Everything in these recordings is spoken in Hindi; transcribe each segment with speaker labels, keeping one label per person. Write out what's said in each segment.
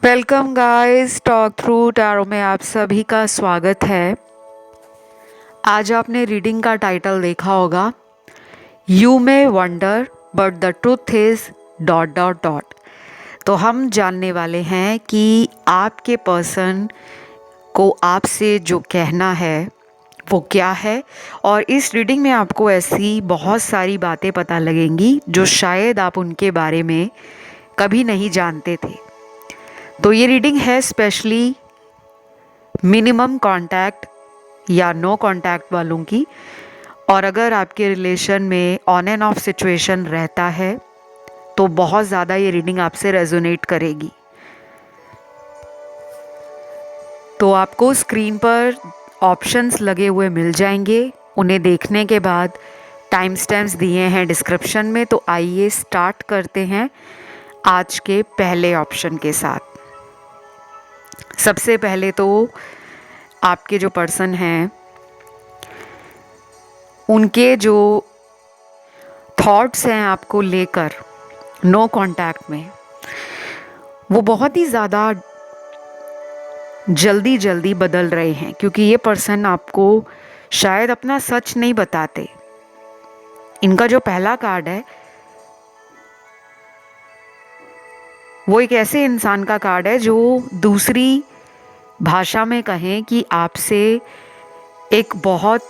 Speaker 1: Welcome guys, talk through tarot में आप सभी का स्वागत है। आज आपने रीडिंग का टाइटल देखा होगा, you may wonder but the truth is dot dot dot. तो हम जानने वाले हैं कि आपके पर्सन को आपसे जो कहना है वो क्या है। और इस रीडिंग में आपको ऐसी बहुत सारी बातें पता लगेंगी जो शायद आप उनके बारे में कभी नहीं जानते थे। तो ये रीडिंग है स्पेशली मिनिमम कांटेक्ट या नो कांटेक्ट वालों की। और अगर आपके रिलेशन में ऑन एंड ऑफ सिचुएशन रहता है तो बहुत ज़्यादा ये रीडिंग आपसे रेजोनेट करेगी। तो आपको स्क्रीन पर ऑप्शंस लगे हुए मिल जाएंगे। उन्हें देखने के बाद टाइम स्टैम्प्स दिए हैं डिस्क्रिप्शन में। तो आइए स्टार्ट करते हैं आज के पहले ऑप्शन के साथ। सबसे पहले तो आपके जो पर्सन हैं उनके जो थॉट्स हैं आपको लेकर नो कांटेक्ट में, वो बहुत ही ज़्यादा जल्दी जल्दी बदल रहे हैं, क्योंकि ये पर्सन आपको शायद अपना सच नहीं बताते। इनका जो पहला कार्ड है वो एक ऐसे इंसान का कार्ड है जो दूसरी भाषा में कहें कि आपसे एक बहुत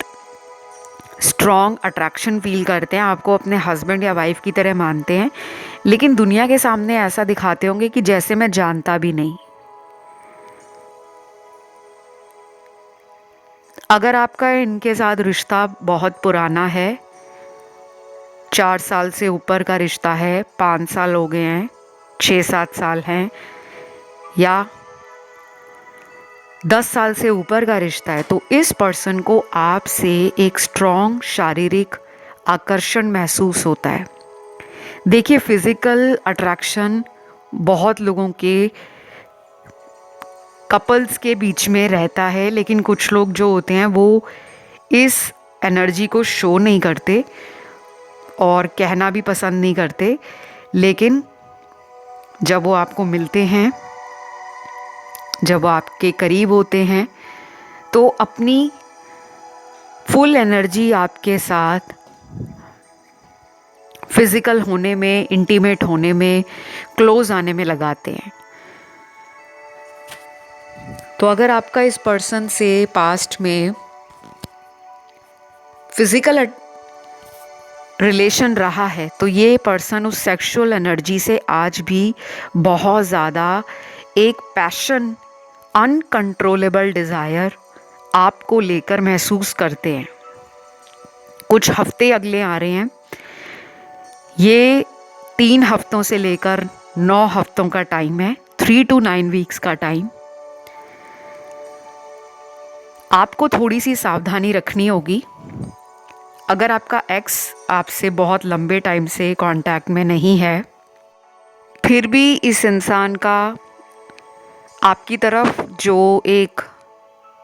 Speaker 1: स्ट्रॉन्ग अट्रैक्शन फील करते हैं, आपको अपने हस्बैंड या वाइफ की तरह मानते हैं, लेकिन दुनिया के सामने ऐसा दिखाते होंगे कि जैसे मैं जानता भी नहीं। अगर आपका इनके साथ रिश्ता बहुत पुराना है, 4 साल से ऊपर का रिश्ता है, 5 साल हो गए हैं, 6-7 साल हैं, या 10 साल से ऊपर का रिश्ता है, तो इस पर्सन को आपसे एक स्ट्रॉन्ग शारीरिक आकर्षण महसूस होता है। देखिए, फिजिकल अट्रैक्शन बहुत लोगों के कपल्स के बीच में रहता है, लेकिन कुछ लोग जो होते हैं वो इस एनर्जी को शो नहीं करते और कहना भी पसंद नहीं करते। लेकिन जब वो आपको मिलते हैं, जब वो आपके करीब होते हैं, तो अपनी फुल एनर्जी आपके साथ फिजिकल होने में, इंटीमेट होने में, क्लोज आने में लगाते हैं। तो अगर आपका इस पर्सन से पास्ट में फिजिकल रिलेशन रहा है, तो ये पर्सन उस सेक्सुअल एनर्जी से आज भी बहुत ज़्यादा एक पैशन, अनकंट्रोलेबल डिज़ायर आपको लेकर महसूस करते हैं। कुछ हफ्ते अगले आ रहे हैं, ये 3 हफ्तों से लेकर 9 हफ्तों का टाइम है, 3 to 9 वीक्स का टाइम। आपको थोड़ी सी सावधानी रखनी होगी। अगर आपका एक्स आपसे बहुत लंबे टाइम से कांटेक्ट में नहीं है, फिर भी इस इंसान का आपकी तरफ जो एक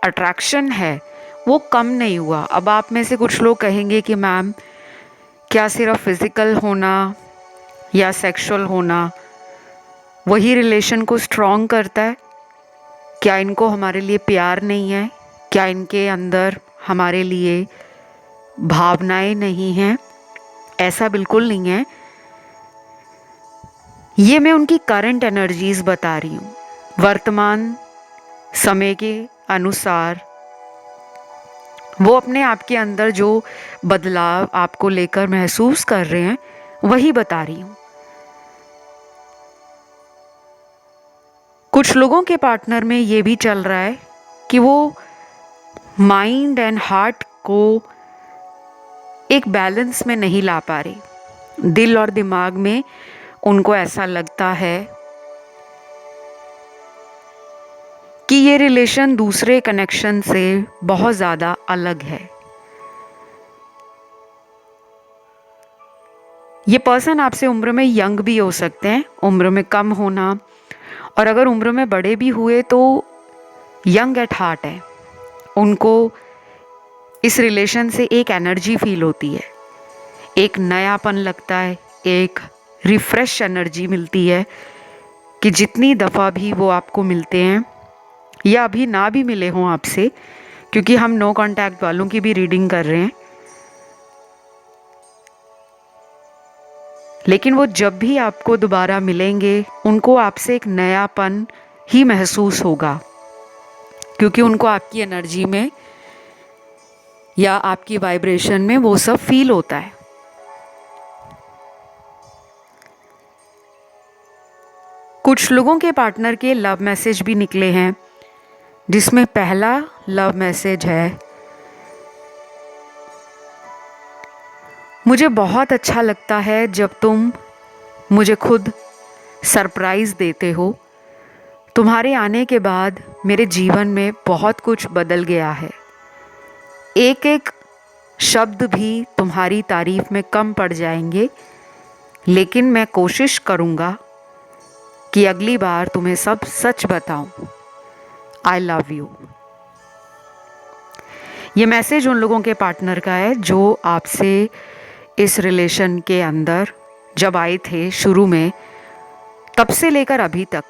Speaker 1: अट्रैक्शन है वो कम नहीं हुआ। अब आप में से कुछ लोग कहेंगे कि मैम, क्या सिर्फ फिज़िकल होना या सेक्सुअल होना वही रिलेशन को स्ट्रॉन्ग करता है? क्या इनको हमारे लिए प्यार नहीं है? क्या इनके अंदर हमारे लिए भावनाएं नहीं हैं? ऐसा बिल्कुल नहीं है। ये मैं उनकी करंट एनर्जीज बता रही हूँ। वर्तमान समय के अनुसार वो अपने आप के अंदर जो बदलाव आपको लेकर महसूस कर रहे हैं वही बता रही हूँ। कुछ लोगों के पार्टनर में ये भी चल रहा है कि वो माइंड एंड हार्ट को एक बैलेंस में नहीं ला पा रहे। दिल और दिमाग में उनको ऐसा लगता है कि ये रिलेशन दूसरे कनेक्शन से बहुत ज़्यादा अलग है। ये पर्सन आपसे उम्र में यंग भी हो सकते हैं, उम्र में कम होना, और अगर उम्र में बड़े भी हुए तो यंग एट हार्ट है। उनको इस रिलेशन से एक एनर्जी फील होती है, एक नयापन लगता है, एक रिफ्रेश एनर्जी मिलती है कि जितनी दफ़ा भी वो आपको मिलते हैं या अभी ना भी मिले हों आपसे, क्योंकि हम नो कांटेक्ट वालों की भी रीडिंग कर रहे हैं, लेकिन वो जब भी आपको दोबारा मिलेंगे उनको आपसे एक नयापन ही महसूस होगा, क्योंकि उनको आपकी एनर्जी में या आपकी वाइब्रेशन में वो सब फील होता है। कुछ लोगों के पार्टनर के लव मैसेज भी निकले हैं, जिसमें पहला लव मैसेज है, मुझे बहुत अच्छा लगता है जब तुम मुझे खुद सरप्राइज़ देते हो। तुम्हारे आने के बाद मेरे जीवन में बहुत कुछ बदल गया है। एक एक शब्द भी तुम्हारी तारीफ में कम पड़ जाएंगे, लेकिन मैं कोशिश करूँगा कि अगली बार तुम्हें सब सच बताऊं। I love you. ये मैसेज उन लोगों के पार्टनर का है जो आपसे इस रिलेशन के अंदर जब आए थे शुरू में, तब से लेकर अभी तक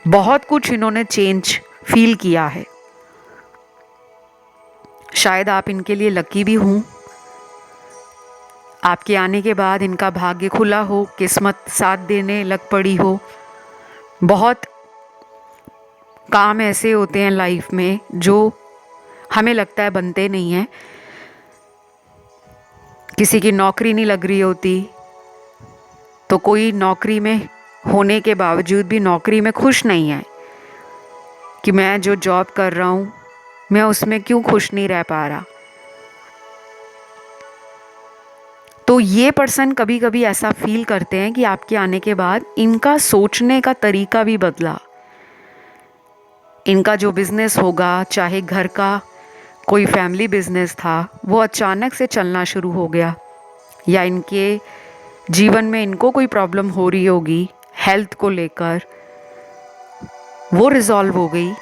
Speaker 1: बहुत कुछ इन्होंने चेंज फील किया है। शायद आप इनके लिए लकी भी हों। आपके आने के बाद इनका भाग्य खुला हो, किस्मत साथ देने लग पड़ी हो। बहुत काम ऐसे होते हैं लाइफ में जो हमें लगता है बनते नहीं हैं। किसी की नौकरी नहीं लग रही होती, तो कोई नौकरी में होने के बावजूद भी नौकरी में खुश नहीं है कि मैं जो जॉब कर रहा हूँ मैं उसमें क्यों खुश नहीं रह पा रहा। तो ये पर्सन कभी कभी ऐसा फील करते हैं कि आपके आने के बाद इनका सोचने का तरीका भी बदला। इनका जो बिजनेस होगा, चाहे घर का कोई फैमिली बिजनेस था, वो अचानक से चलना शुरू हो गया, या इनके जीवन में इनको कोई प्रॉब्लम हो रही होगी हेल्थ को लेकर, वो रिजॉल्व हो गई।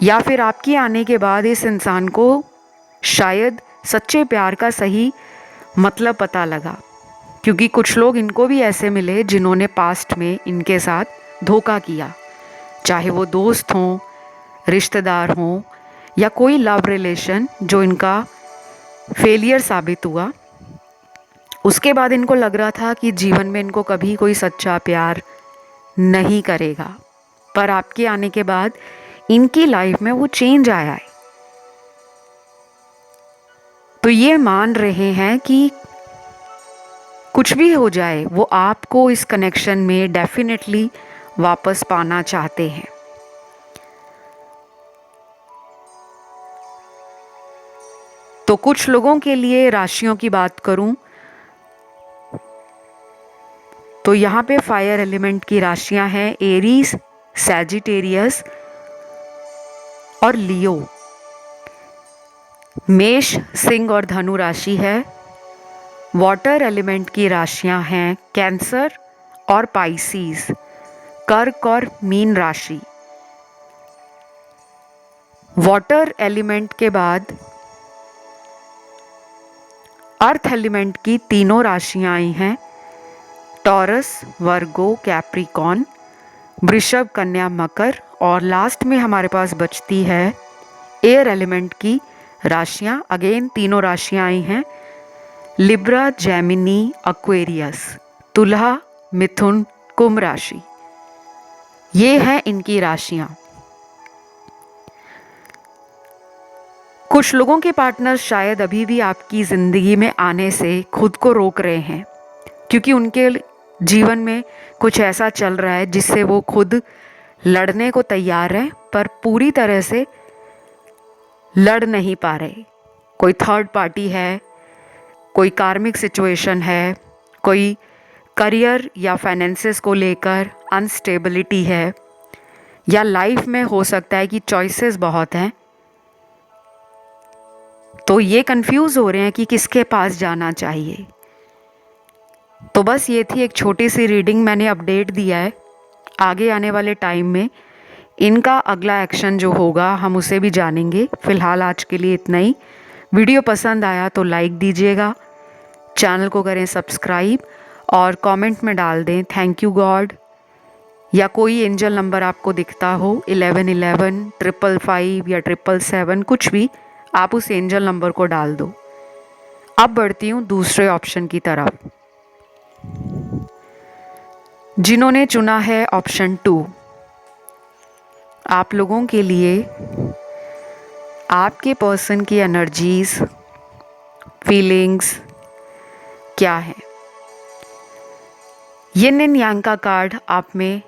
Speaker 1: या फिर आपके आने के बाद इस इंसान को शायद सच्चे प्यार का सही मतलब पता लगा, क्योंकि कुछ लोग इनको भी ऐसे मिले जिन्होंने पास्ट में इनके साथ धोखा किया, चाहे वो दोस्त हों, रिश्तेदार हों, या कोई लव रिलेशन जो इनका फेलियर साबित हुआ। उसके बाद इनको लग रहा था कि जीवन में इनको कभी कोई सच्चा प्यार नहीं करेगा, पर आपके आने के बाद इनकी लाइफ में वो चेंज आया है। तो ये मान रहे हैं कि कुछ भी हो जाए वो आपको इस कनेक्शन में डेफिनेटली वापस पाना चाहते हैं। तो कुछ लोगों के लिए राशियों की बात करूं तो यहाँ पे फायर एलिमेंट की राशियां हैं एरीज, सैजिटेरियस और लियो। मेष, सिंह और धनु राशि है। वाटर एलिमेंट की राशियां हैं कैंसर और पाइसीज। कर्क और मीन राशि। वाटर एलिमेंट के बाद अर्थ एलिमेंट की तीनों राशियां आई हैं टॉरस, वर्गो, कैप्रिकॉन, वृषभ, कन्या, मकर, और लास्ट में हमारे पास बचती है एयर एलिमेंट की राशियां। अगेन तीनों राशियां आई हैं लिब्रा, जेमिनी, एक्वेरियस, तुला, मिथुन, कुंभ राशि। ये हैं इनकी राशियां। कुछ लोगों के पार्टनर शायद अभी भी आपकी ज़िंदगी में आने से खुद को रोक रहे हैं, क्योंकि उनके जीवन में कुछ ऐसा चल रहा है जिससे वो खुद लड़ने को तैयार है, पर पूरी तरह से लड़ नहीं पा रहे। कोई थर्ड पार्टी है, कोई कार्मिक सिचुएशन है, कोई करियर या फाइनेंसेस को लेकर अनस्टेबिलिटी है, या लाइफ में हो सकता है कि चॉइसेस बहुत हैं। तो ये कंफ्यूज हो रहे हैं कि किसके पास जाना चाहिए। तो बस ये थी एक छोटी सी रीडिंग, मैंने अपडेट दिया है। आगे आने वाले टाइम में इनका अगला एक्शन जो होगा हम उसे भी जानेंगे। फ़िलहाल आज के लिए इतना ही। वीडियो पसंद आया तो लाइक दीजिएगा, चैनल को करें सब्सक्राइब और कमेंट में डाल दें थैंक यू गॉड, या कोई एंजल नंबर आपको दिखता हो 1111, 555 या 777, कुछ भी, आप उस एंजल नंबर को डाल दो। अब बढ़ती हूँ दूसरे ऑप्शन की तरफ। जिन्होंने चुना है ऑप्शन 2, आप लोगों के लिए आपके पर्सन की एनर्जीज, फीलिंग्स क्या है। यिन एंड यांग का कार्ड आप में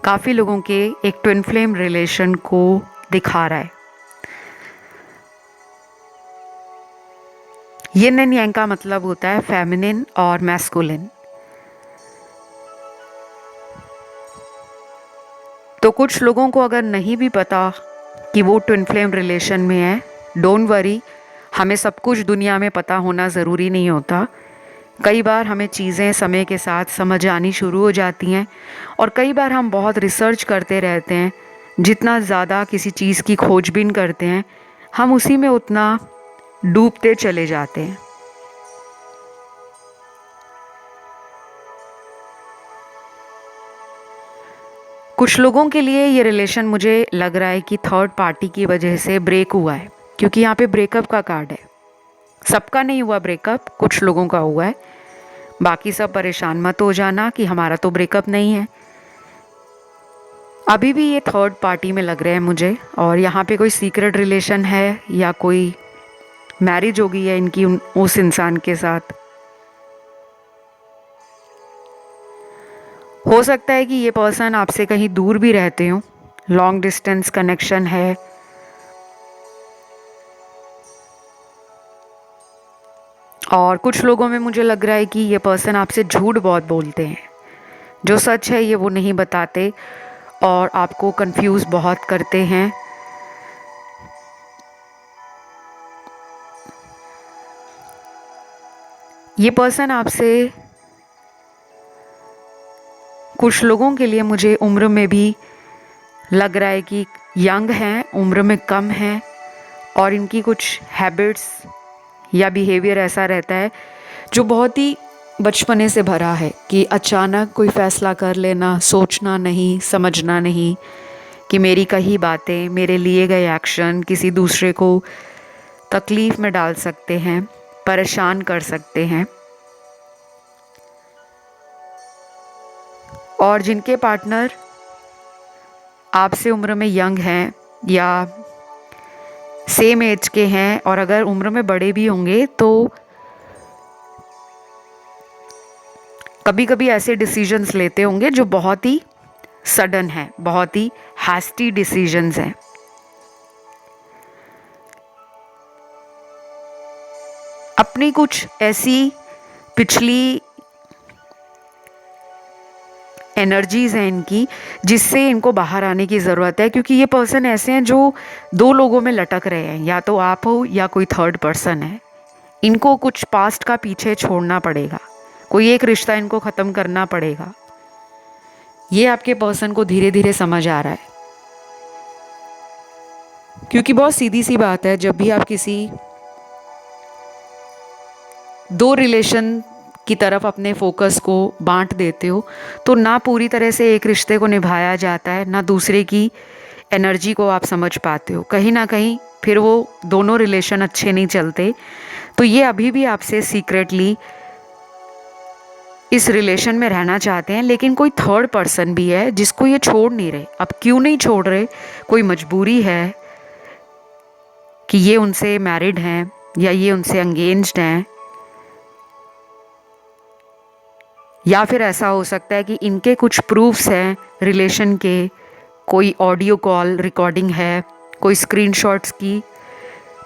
Speaker 1: काफ़ी लोगों के एक ट्विन फ्लेम रिलेशन को दिखा रहा है। यिन एंड यांग का मतलब होता है फेमिनिन और मैस्कुलिन। तो कुछ लोगों को अगर नहीं भी पता कि वो ट्विन फ्लेम रिलेशन में है, डोंट वरी, हमें सब कुछ दुनिया में पता होना ज़रूरी नहीं होता। कई बार हमें चीज़ें समय के साथ समझ आनी शुरू हो जाती हैं और कई बार हम बहुत रिसर्च करते रहते हैं। जितना ज़्यादा किसी चीज़ की खोजबीन करते हैं, हम उसी में उतना डूबते चले जाते हैं। कुछ लोगों के लिए ये रिलेशन मुझे लग रहा है कि थर्ड पार्टी की वजह से ब्रेक हुआ है, क्योंकि यहाँ पे ब्रेकअप का कार्ड है। सबका नहीं हुआ ब्रेकअप, कुछ लोगों का हुआ है। बाकी सब परेशान मत हो जाना कि हमारा तो ब्रेकअप नहीं है। अभी भी ये थर्ड पार्टी में लग रहे हैं मुझे, और यहाँ पे कोई सीक्रेट रिलेशन है या कोई मैरिज हो गई है इनकी उस इंसान के साथ। हो सकता है कि ये पर्सन आपसे कहीं दूर भी रहते हो, लॉन्ग डिस्टेंस कनेक्शन है। और कुछ लोगों में मुझे लग रहा है कि ये पर्सन आपसे झूठ बहुत बोलते हैं, जो सच है ये वो नहीं बताते और आपको कंफ्यूज बहुत करते हैं। ये पर्सन आपसे कुछ लोगों के लिए मुझे उम्र में भी लग रहा है कि यंग हैं, उम्र में कम हैं, और इनकी कुछ हैबिट्स या बिहेवियर ऐसा रहता है जो बहुत ही बचपने से भरा है कि अचानक कोई फ़ैसला कर लेना, सोचना नहीं, समझना नहीं, कि मेरी कही बातें, मेरे लिए गए एक्शन किसी दूसरे को तकलीफ़ में डाल सकते हैं, परेशान कर सकते हैं। और जिनके पार्टनर आपसे उम्र में यंग हैं या सेम एज के हैं, और अगर उम्र में बड़े भी होंगे तो कभी कभी ऐसे डिसीजंस लेते होंगे जो बहुत ही सडन है, बहुत ही हैस्टी डिसीजंस हैं। अपनी कुछ ऐसी पिछली एनर्जीज हैं इनकी जिससे इनको बाहर आने की ज़रूरत है, क्योंकि ये पर्सन ऐसे हैं जो दो लोगों में लटक रहे हैं, या तो आप हो या कोई थर्ड पर्सन है। इनको कुछ पास्ट का पीछे छोड़ना पड़ेगा, कोई एक रिश्ता इनको ख़त्म करना पड़ेगा। ये आपके पर्सन को धीरे धीरे समझ आ रहा है, क्योंकि बहुत सीधी सी बात है, जब भी आप किसी दो रिलेशन की तरफ अपने फोकस को बांट देते हो तो ना पूरी तरह से एक रिश्ते को निभाया जाता है, ना दूसरे की एनर्जी को आप समझ पाते हो। कहीं ना कहीं फिर वो दोनों रिलेशन अच्छे नहीं चलते। तो ये अभी भी आपसे सीक्रेटली इस रिलेशन में रहना चाहते हैं, लेकिन कोई थर्ड पर्सन भी है जिसको ये छोड़ नहीं रहे। अब क्यों नहीं छोड़ रहे, कोई मजबूरी है कि ये उनसे मैरिड हैं या ये उनसे एंगेज्ड हैं, या फिर ऐसा हो सकता है कि इनके कुछ प्रूफ्स हैं रिलेशन के, कोई ऑडियो कॉल रिकॉर्डिंग है, कोई स्क्रीनशॉट्स की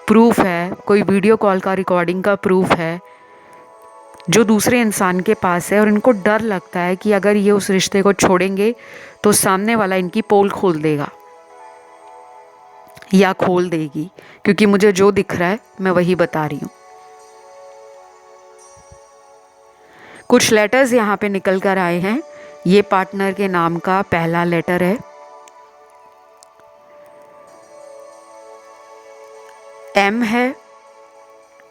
Speaker 1: प्रूफ है, कोई वीडियो कॉल का रिकॉर्डिंग का प्रूफ है जो दूसरे इंसान के पास है, और इनको डर लगता है कि अगर ये उस रिश्ते को छोड़ेंगे तो सामने वाला इनकी पोल खोल देगा या खोल देगी, क्योंकि मुझे जो दिख रहा है मैं वही बता रही हूँ। कुछ लेटर्स यहाँ पे निकल कर आए हैं। ये पार्टनर के नाम का पहला लेटर है, एम है,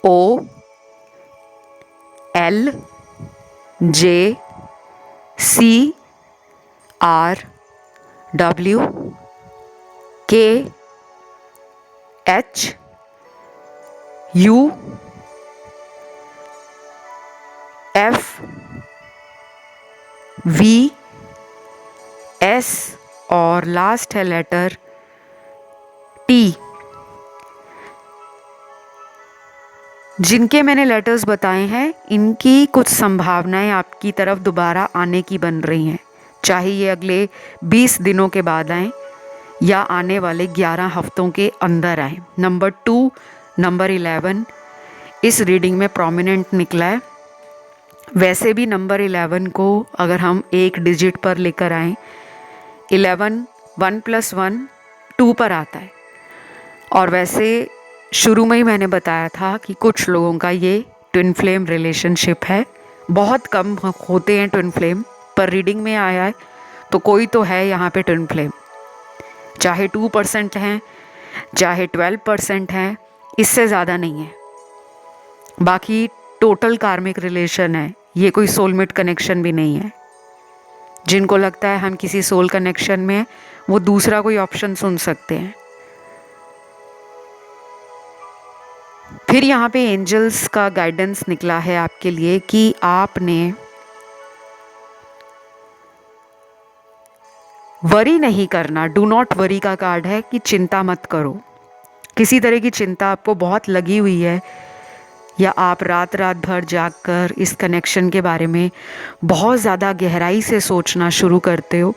Speaker 1: OLJCRWKHUFV, और लास्ट है लेटर T। जिनके मैंने लेटर्स बताए हैं इनकी कुछ संभावनाएं आपकी तरफ दोबारा आने की बन रही हैं, चाहे ये अगले 20 दिनों के बाद आएँ या आने वाले 11 हफ्तों के अंदर आए। नंबर 2, नंबर 11 इस रीडिंग में प्रोमिनेंट निकला है। वैसे भी नंबर 11 को अगर हम एक डिजिट पर लेकर आएँ, 11 1 + 1 2 पर आता है। और वैसे शुरू में ही मैंने बताया था कि कुछ लोगों का ये ट्विन फ्लेम रिलेशनशिप है। बहुत कम होते हैं ट्विन फ्लेम, पर रीडिंग में आया है तो कोई तो है यहाँ पे ट्विन फ्लेम। चाहे 2% हैं, चाहे 12% हैं, इससे ज़्यादा नहीं है। बाकी टोटल कार्मिक रिलेशन है, ये कोई सोलमेट कनेक्शन भी नहीं है। जिनको लगता है हम किसी सोल कनेक्शन में हैं, वो दूसरा कोई ऑप्शन सुन सकते हैं। फिर यहाँ पे एंजल्स का गाइडेंस निकला है आपके लिए कि आपने वरी नहीं करना। डू नॉट वरी का कार्ड है कि चिंता मत करो। किसी तरह की चिंता आपको बहुत लगी हुई है, या आप रात रात भर जागकर इस कनेक्शन के बारे में बहुत ज़्यादा गहराई से सोचना शुरू करते हो,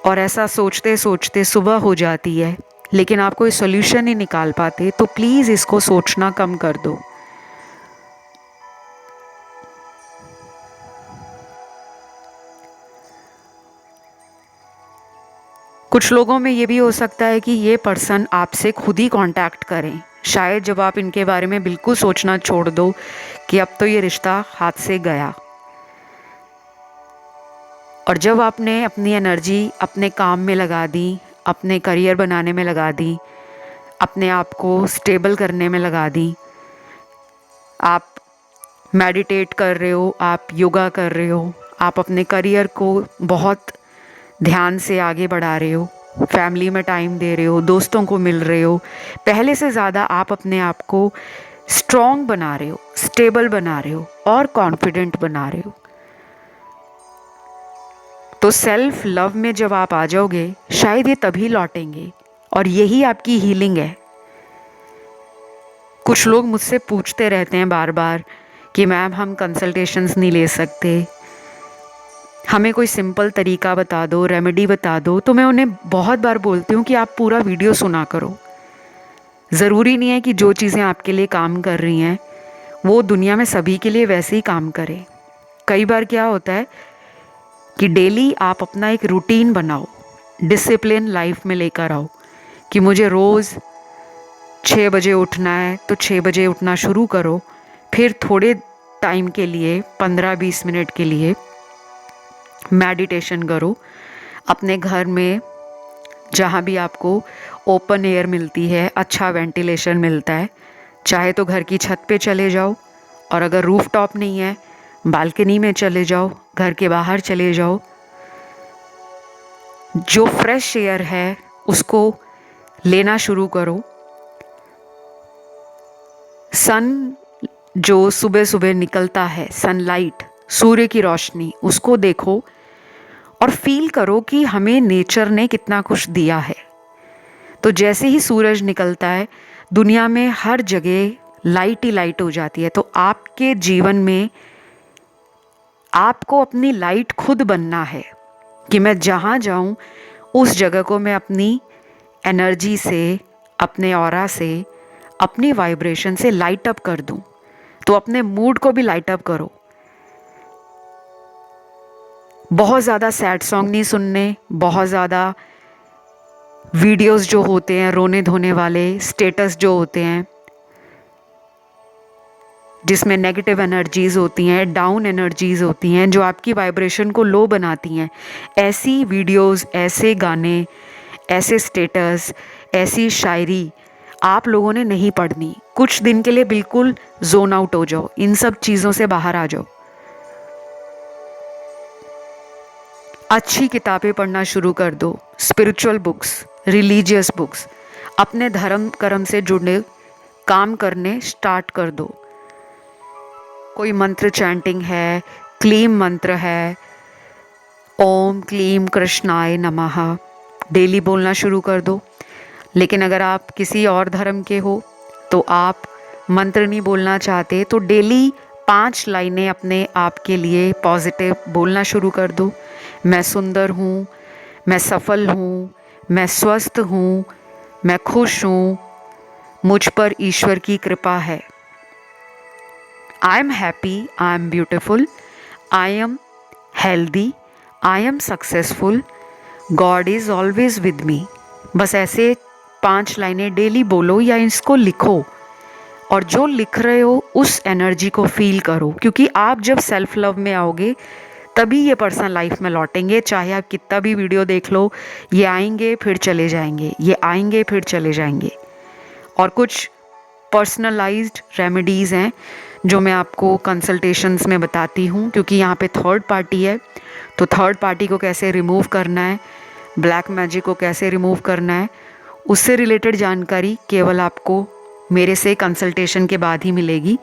Speaker 1: और ऐसा सोचते सोचते सुबह हो जाती है लेकिन आप कोई सॉल्यूशन ही निकाल पाते। तो प्लीज़ इसको सोचना कम कर दो। कुछ लोगों में ये भी हो सकता है कि ये पर्सन आपसे खुद ही कांटेक्ट करें। शायद जब आप इनके बारे में बिल्कुल सोचना छोड़ दो कि अब तो ये रिश्ता हाथ से गया, और जब आपने अपनी एनर्जी अपने काम में लगा दी, अपने करियर बनाने में लगा दी, अपने आप को स्टेबल करने में लगा दी, आप मेडिटेट कर रहे हो, आप योगा कर रहे हो, आप अपने करियर को बहुत ध्यान से आगे बढ़ा रहे हो, फैमिली में टाइम दे रहे हो, दोस्तों को मिल रहे हो, पहले से ज़्यादा आप अपने आप को स्ट्रॉन्ग बना रहे हो, स्टेबल बना रहे हो और कॉन्फिडेंट बना रहे हो। तो सेल्फ लव में जब आप आ जाओगे, शायद ये तभी लौटेंगे, और यही आपकी हीलिंग है। कुछ लोग मुझसे पूछते रहते हैं बार बार कि मैम हम कंसल्टेशंस नहीं ले सकते, हमें कोई सिंपल तरीका बता दो, रेमेडी बता दो। तो मैं उन्हें बहुत बार बोलती हूँ कि आप पूरा वीडियो सुना करो। ज़रूरी नहीं है कि जो चीज़ें आपके लिए काम कर रही हैं वो दुनिया में सभी के लिए वैसे ही काम करें। कई बार क्या होता है कि डेली आप अपना एक रूटीन बनाओ, डिसिप्लिन लाइफ में लेकर आओ कि मुझे रोज़ 6 बजे उठना है तो 6 बजे उठना शुरू करो। फिर थोड़े टाइम के लिए 15-20 मिनट के लिए मेडिटेशन करो। अपने घर में जहाँ भी आपको ओपन एयर मिलती है, अच्छा वेंटिलेशन मिलता है, चाहे तो घर की छत पे चले जाओ, और अगर रूफ टॉप नहीं है बालकनी में चले जाओ, घर के बाहर चले जाओ। जो फ्रेश एयर है उसको लेना शुरू करो। सन जो सुबह सुबह निकलता है, सनलाइट, सूर्य की रोशनी, उसको देखो और फील करो कि हमें नेचर ने कितना कुछ दिया है। तो जैसे ही सूरज निकलता है दुनिया में हर जगह लाइट ही लाइट हो जाती है। तो आपके जीवन में आपको अपनी लाइट खुद बनना है कि मैं जहाँ जाऊँ उस जगह को मैं अपनी एनर्जी से, अपने ऑरा से, अपनी वाइब्रेशन से लाइट अप कर दूँ। तो अपने मूड को भी लाइट अप करो। बहुत ज़्यादा सैड सॉन्ग नहीं सुनने, बहुत ज़्यादा वीडियोस जो होते हैं रोने धोने वाले, स्टेटस जो होते हैं जिसमें नेगेटिव एनर्जीज़ होती हैं, डाउन एनर्जीज़ होती हैं जो आपकी वाइब्रेशन को लो बनाती हैं, ऐसी वीडियोस, ऐसे गाने, ऐसे स्टेटस, ऐसी शायरी आप लोगों ने नहीं पढ़नी। कुछ दिन के लिए बिल्कुल जोन आउट हो जाओ, इन सब चीज़ों से बाहर आ जाओ। अच्छी किताबें पढ़ना शुरू कर दो, स्पिरिचुअल बुक्स, रिलीजियस बुक्स। अपने धर्म कर्म से जुड़ने काम करने स्टार्ट कर दो। कोई मंत्र चैंटिंग है, क्लीम मंत्र है, ओम क्लीम कृष्णाय नमः, डेली बोलना शुरू कर दो। लेकिन अगर आप किसी और धर्म के हो तो आप मंत्र नहीं बोलना चाहते तो डेली 5 लाइनें अपने आप के लिए पॉजिटिव बोलना शुरू कर दो। मैं सुंदर हूँ, मैं सफल हूँ, मैं स्वस्थ हूँ, मैं खुश हूँ, मुझ पर ईश्वर की कृपा है। I am happy, I am beautiful, I am healthy, I am successful, God is always with me. बस ऐसे 5 लाइनें डेली बोलो या इसको लिखो, और जो लिख रहे हो उस एनर्जी को फील करो, क्योंकि आप जब सेल्फ लव में आओगे तभी ये पर्सन लाइफ में लौटेंगे। चाहे आप कितना भी वीडियो देख लो, ये आएंगे फिर चले जाएंगे, ये आएंगे फिर चले जाएंगे। और कुछ पर्सनलाइज्ड रेमेडीज़ हैं जो मैं आपको कंसल्टेशंस में बताती हूँ, क्योंकि यहाँ पे थर्ड पार्टी है, तो थर्ड पार्टी को कैसे रिमूव करना है, ब्लैक मैजिक को कैसे रिमूव करना है, उससे रिलेटेड जानकारी केवल आपको मेरे से कंसल्टेशन के बाद ही मिलेगी।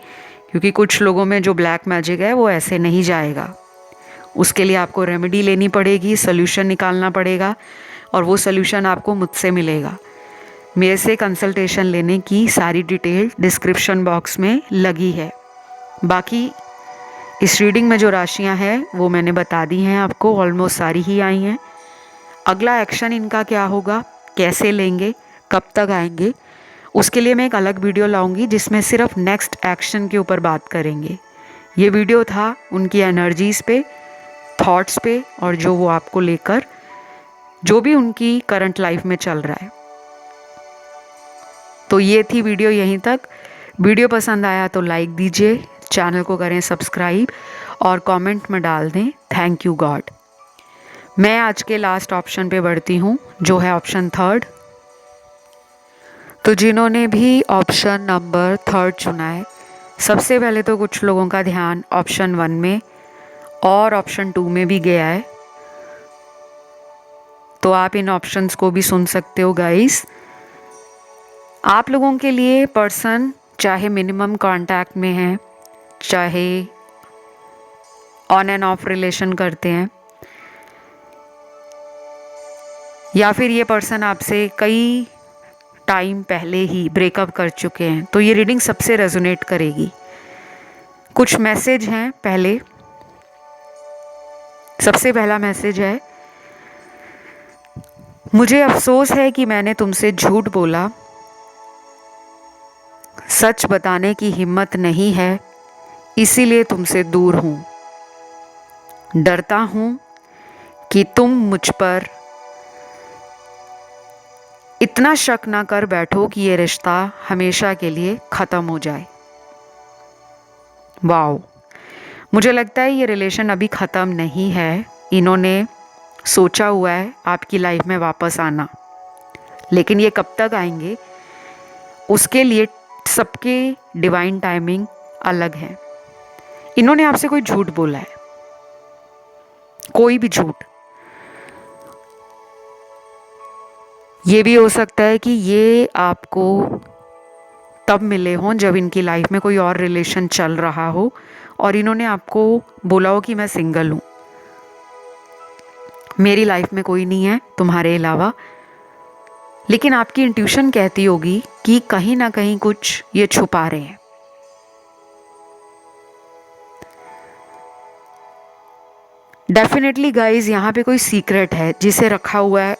Speaker 1: क्योंकि कुछ लोगों में जो ब्लैक मैजिक है वो ऐसे नहीं जाएगा, उसके लिए आपको रेमेडी लेनी पड़ेगी, सोल्यूशन निकालना पड़ेगा, और वो सोल्यूशन आपको मुझसे मिलेगा। मेरे से कंसल्टेशन लेने की सारी डिटेल डिस्क्रिप्शन बॉक्स में लगी है। बाकी इस रीडिंग में जो राशियां हैं वो मैंने बता दी हैं आपको, ऑलमोस्ट सारी ही आई हैं। अगला एक्शन इनका क्या होगा, कैसे लेंगे, कब तक आएंगे, उसके लिए मैं एक अलग वीडियो लाऊंगी जिसमें सिर्फ नेक्स्ट एक्शन के ऊपर बात करेंगे। ये वीडियो था उनकी एनर्जीज़ पे, थॉट्स पे, और जो वो आपको लेकर जो भी उनकी करंट लाइफ में चल रहा है। तो ये थी वीडियो यहीं तक। वीडियो पसंद आया तो लाइक दीजिए, चैनल को करें सब्सक्राइब और कमेंट में डाल दें थैंक यू गॉड। मैं आज के लास्ट ऑप्शन पे बढ़ती हूँ जो है ऑप्शन थर्ड। तो जिन्होंने भी ऑप्शन नंबर थर्ड चुना है, सबसे पहले तो कुछ लोगों का ध्यान ऑप्शन 1 में और ऑप्शन 2 में भी गया है, तो आप इन ऑप्शंस को भी सुन सकते हो गाइस। आप लोगों के लिए पर्सन चाहे मिनिमम कांटेक्ट में है, चाहे ऑन एंड ऑफ रिलेशन करते हैं, या फिर ये पर्सन आपसे कई टाइम पहले ही ब्रेकअप कर चुके हैं, तो ये रीडिंग सबसे रेजोनेट करेगी। कुछ मैसेज हैं। पहले सबसे पहला मैसेज है, मुझे अफसोस है कि मैंने तुमसे झूठ बोला, सच बताने की हिम्मत नहीं है, इसीलिए तुमसे दूर हूं। डरता हूं कि तुम मुझ पर इतना शक ना कर बैठो कि ये रिश्ता हमेशा के लिए ख़त्म हो जाए। वाओ, मुझे लगता है ये रिलेशन अभी ख़त्म नहीं है। इन्होंने सोचा हुआ है आपकी लाइफ में वापस आना, लेकिन ये कब तक आएंगे उसके लिए सबके डिवाइन टाइमिंग अलग है। इन्होंने आपसे कोई झूठ बोला है, कोई भी झूठ। ये भी हो सकता है कि ये आपको तब मिले हों जब इनकी लाइफ में कोई और रिलेशन चल रहा हो और इन्होंने आपको बोला हो कि मैं सिंगल हूँ, मेरी लाइफ में कोई नहीं है तुम्हारे अलावा। लेकिन आपकी इंट्यूशन कहती होगी कि कहीं ना कहीं कुछ ये छुपा रहे हैं। डेफिनेटली गाइज, यहाँ पे कोई सीक्रेट है जिसे रखा हुआ है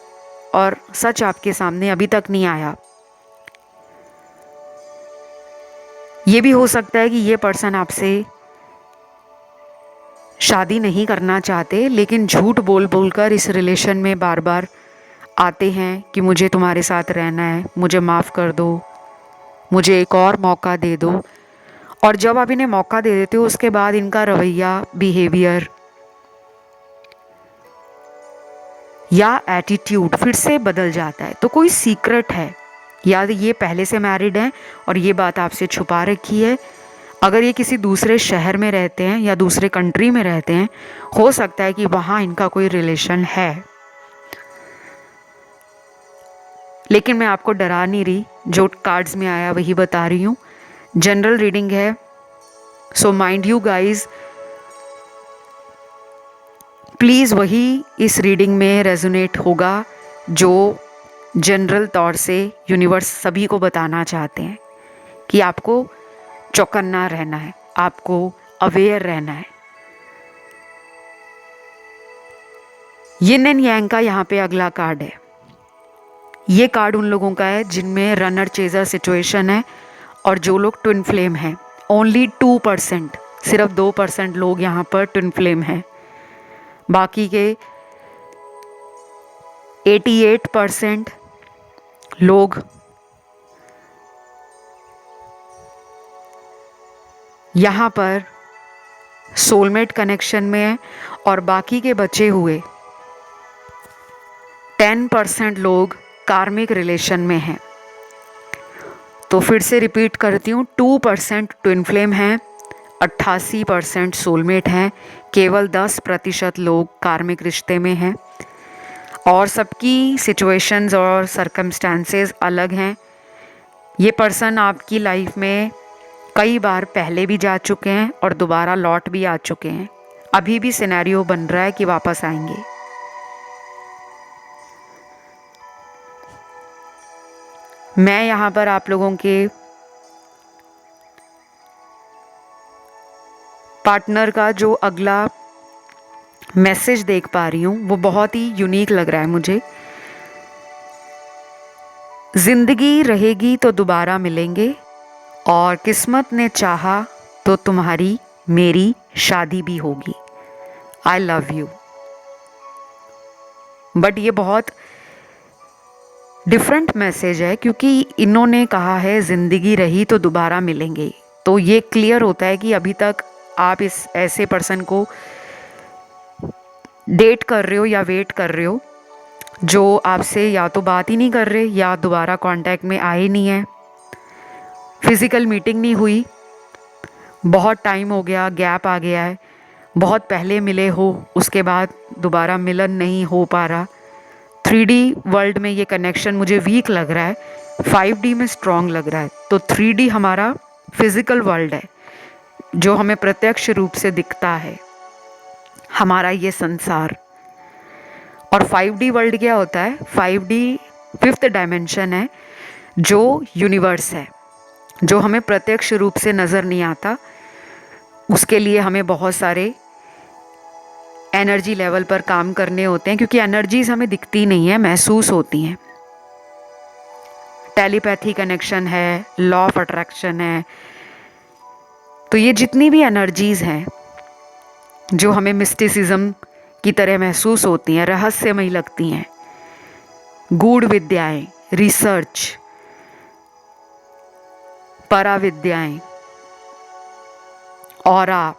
Speaker 1: और सच आपके सामने अभी तक नहीं आया। ये भी हो सकता है कि ये पर्सन आपसे शादी नहीं करना चाहते, लेकिन झूठ बोल बोलकर इस रिलेशन में बार बार आते हैं कि मुझे तुम्हारे साथ रहना है, मुझे माफ़ कर दो, मुझे एक और मौका दे दो। और जब आप इन्हें मौका दे देते हो उसके बाद इनका रवैया, बिहेवियर या एटीट्यूड फिर से बदल जाता है। तो कोई सीक्रेट है या ये पहले से मैरिड हैं और ये बात आपसे छुपा रखी है। अगर ये किसी दूसरे शहर में रहते हैं या दूसरे कंट्री में रहते हैं, हो सकता है कि वहाँ इनका कोई रिलेशन है, लेकिन मैं आपको डरा नहीं रही, जो कार्ड्स में आया वही बता रही हूँ। जनरल रीडिंग है, so mind you guys, please वही इस रीडिंग में रेजोनेट होगा जो जनरल तौर से यूनिवर्स सभी को बताना चाहते हैं कि आपको चौकन्ना रहना है, आपको अवेयर रहना है। यिन एंड यांग का यहाँ पे अगला कार्ड है। ये कार्ड उन लोगों का है जिनमें रनर चेजर सिचुएशन है और जो लोग ट्विन फ्लेम हैं। ओनली 2%, सिर्फ 2% लोग यहाँ पर ट्विन फ्लेम हैं। बाकी के 88% लोग यहाँ पर सोलमेट कनेक्शन में है और बाकी के बचे हुए 10% लोग कार्मिक रिलेशन में हैं। तो फिर से रिपीट करती हूँ, 2% ट्विन फ्लेम हैं, 88% सोलमेट हैं, केवल 10% लोग कार्मिक रिश्ते में हैं और सबकी सिचुएशंस और सर्कमस्टेंसेस अलग हैं। ये पर्सन आपकी लाइफ में कई बार पहले भी जा चुके हैं और दोबारा लौट भी आ चुके हैं। अभी भी सिनेरियो बन रहा है कि वापस आएंगे। मैं यहाँ पर आप लोगों के पार्टनर का जो अगला मैसेज देख पा रही हूँ वो बहुत ही यूनिक लग रहा है मुझे। जिंदगी रहेगी तो दोबारा मिलेंगे और किस्मत ने चाहा तो तुम्हारी मेरी शादी भी होगी। I love you. बट ये बहुत डिफरेंट मैसेज है क्योंकि इन्होंने कहा है ज़िंदगी रही तो दोबारा मिलेंगे। तो ये क्लियर होता है कि अभी तक आप इस ऐसे पर्सन को डेट कर रहे हो या वेट कर रहे हो जो आपसे या तो बात ही नहीं कर रहे या दोबारा कांटेक्ट में आए नहीं है, फिज़िकल मीटिंग नहीं हुई, बहुत टाइम हो गया, गैप आ गया है, बहुत पहले मिले हो उसके बाद दोबारा मिलन नहीं हो पा रहा। 3D वर्ल्ड में ये कनेक्शन मुझे वीक लग रहा है, 5D में स्ट्रॉन्ग लग रहा है। तो 3D हमारा फिज़िकल वर्ल्ड है जो हमें प्रत्यक्ष रूप से दिखता है, हमारा ये संसार। और 5D वर्ल्ड क्या होता है? 5D 5th डायमेंशन है जो यूनिवर्स है, जो हमें प्रत्यक्ष रूप से नज़र नहीं आता। उसके लिए हमें बहुत सारे एनर्जी लेवल पर काम करने होते हैं क्योंकि एनर्जीज हमें दिखती नहीं है, महसूस होती हैं। टेलीपैथी कनेक्शन है, लॉ ऑफ अट्रैक्शन है। तो ये जितनी भी एनर्जीज हैं जो हमें मिस्टिसिज्म की तरह महसूस होती हैं, रहस्यमयी लगती हैं, गूढ़ विद्याएं, रिसर्च, पराविद्याएं, ऑरा,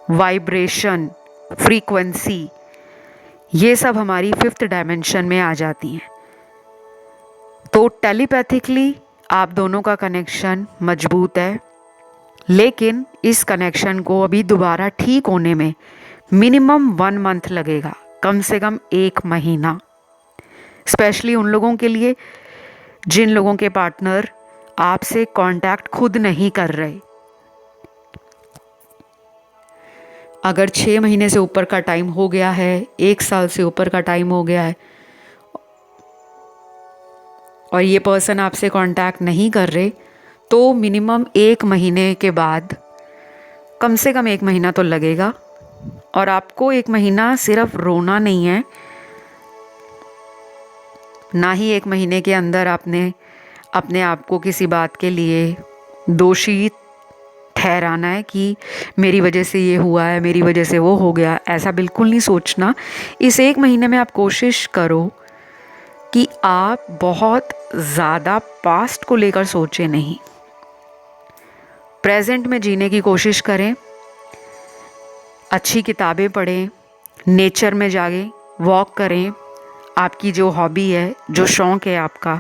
Speaker 1: वाइब्रेशन, फ्रीक्वेंसी, ये सब हमारी 5th डायमेंशन में आ जाती हैं। तो टेलीपैथिकली आप दोनों का कनेक्शन मजबूत है, लेकिन इस कनेक्शन को अभी दोबारा ठीक होने में मिनिमम 1 मंथ लगेगा, कम से कम 1 महीना। स्पेशली उन लोगों के लिए जिन लोगों के पार्टनर आपसे कांटेक्ट खुद नहीं कर रहे। अगर 6 महीने से ऊपर का टाइम हो गया है, 1 साल से ऊपर का टाइम हो गया है और ये पर्सन आपसे कांटेक्ट नहीं कर रहे, तो मिनिमम 1 महीने के बाद, कम से कम 1 महीना तो लगेगा। और आपको 1 महीना सिर्फ रोना नहीं है, ना ही 1 महीने के अंदर आपने अपने आप को किसी बात के लिए दोषी ठहराना है कि मेरी वजह से ये हुआ है, मेरी वजह से वो हो गया। ऐसा बिल्कुल नहीं सोचना। इस 1 महीने में आप कोशिश करो कि आप बहुत ज़्यादा पास्ट को लेकर सोचें नहीं, प्रेजेंट में जीने की कोशिश करें। अच्छी किताबें पढ़ें, नेचर में जाएं, वॉक करें, आपकी जो हॉबी है, जो शौक़ है आपका,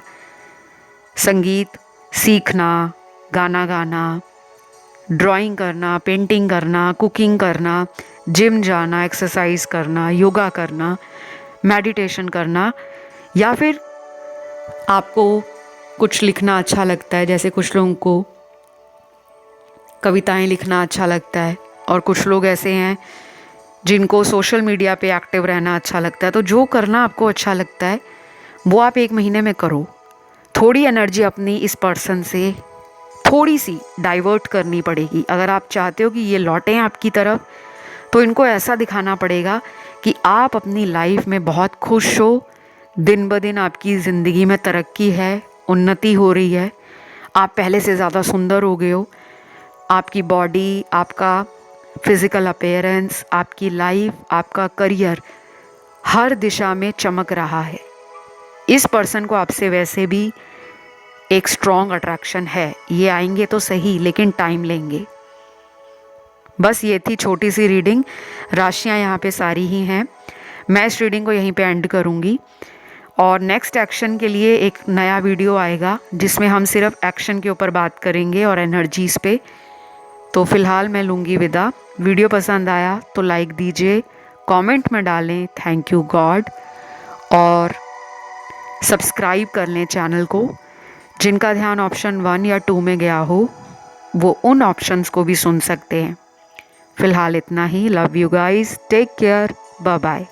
Speaker 1: संगीत सीखना, गाना गाना, ड्राइंग करना, पेंटिंग करना, कुकिंग करना, जिम जाना, एक्सरसाइज करना, योगा करना, मेडिटेशन करना, या फिर आपको कुछ लिखना अच्छा लगता है, जैसे कुछ लोगों को कविताएं लिखना अच्छा लगता है, और कुछ लोग ऐसे हैं जिनको सोशल मीडिया पे एक्टिव रहना अच्छा लगता है। तो जो करना आपको अच्छा लगता है वो आप 1 महीने में करो। थोड़ी एनर्जी अपनी इस पर्सन से थोड़ी सी डाइवर्ट करनी पड़ेगी। अगर आप चाहते हो कि ये लौटें आपकी तरफ, तो इनको ऐसा दिखाना पड़ेगा कि आप अपनी लाइफ में बहुत खुश हो, दिन ब दिन आपकी ज़िंदगी में तरक्की है, उन्नति हो रही है, आप पहले से ज़्यादा सुंदर हो गए हो, आपकी बॉडी, आपका फिज़िकल अपीयरेंस, आपकी लाइफ, आपका करियर हर दिशा में चमक रहा है। इस पर्सन को आपसे वैसे भी एक स्ट्रॉन्ग अट्रैक्शन है। ये आएंगे तो सही, लेकिन टाइम लेंगे। बस ये थी छोटी सी रीडिंग। राशियाँ यहाँ पे सारी ही हैं। मैं इस रीडिंग को यहीं पे एंड करूँगी, और नेक्स्ट एक्शन के लिए एक नया वीडियो आएगा जिसमें हम सिर्फ एक्शन के ऊपर बात करेंगे और एनर्जीज़ पे। तो फ़िलहाल मैं लूँगी विदा। वीडियो पसंद आया तो लाइक दीजिए, कमेंट में डालें थैंक यू गॉड, और सब्सक्राइब कर लें चैनल को। जिनका ध्यान ऑप्शन 1 या 2 में गया हो वो उन ऑप्शंस को भी सुन सकते हैं। फ़िलहाल इतना ही। Love you guys, take care, bye bye.